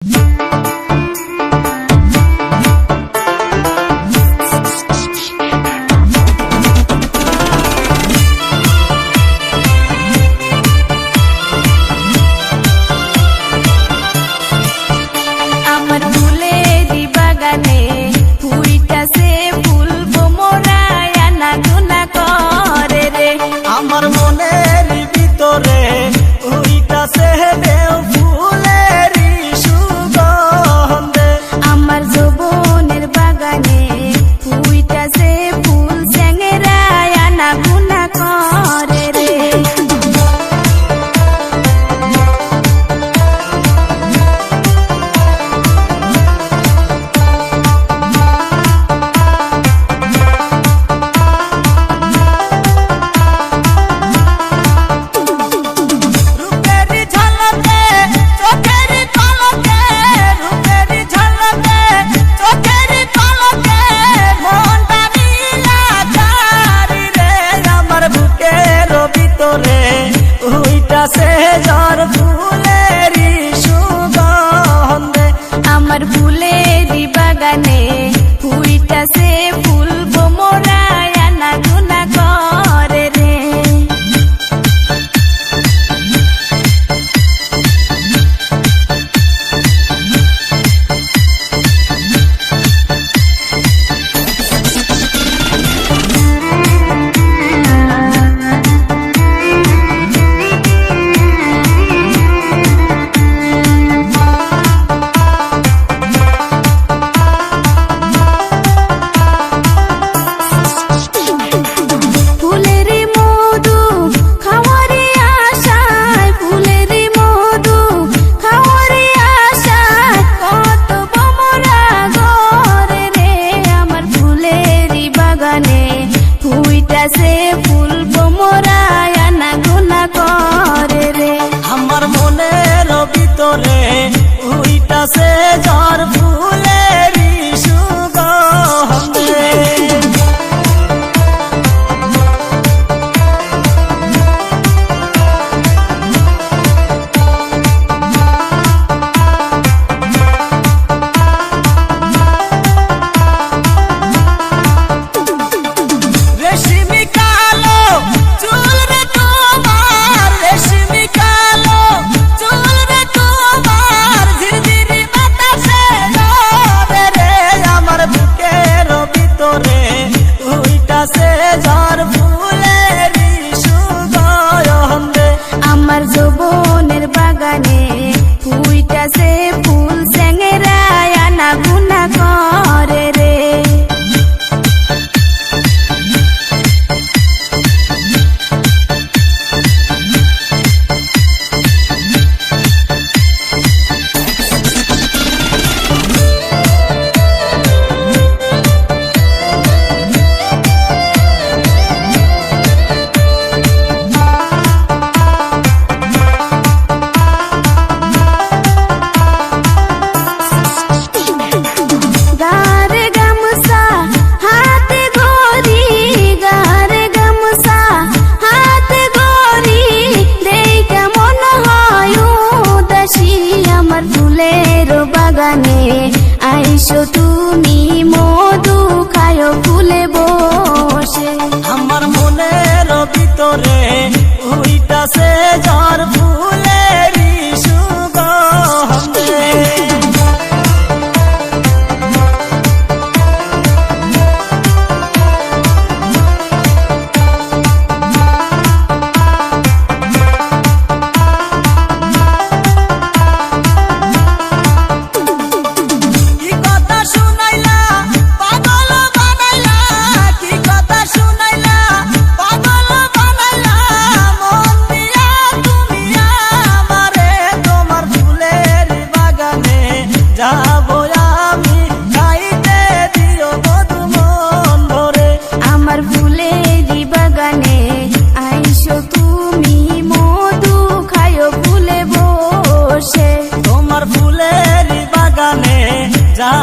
আমার ফুলেরি বাগানে ফুইতাছে ফুল ভোমরা আনা গুনা করে রে। ফুল ভোমরা আনা গুনা করে রে। আমার মনের ভিতরে উইতাছে ঝড় ফুলেরি সুগন্ধে। আমার যৌবনের বাগানে ফুইতাছে ফুল চ্যাংরা আনা গুনা করে রে। আইসো তুমি মধু খায় ফুলে বসে। আমার মনের ভিতরে উইতাছে ঝড় ফুলেরি সুগন্ধে। আমার ফুলেরি বাগানে আইসো তুমি মধু খায় ফুলে বসে। তোমার ফুলের বাগানে যা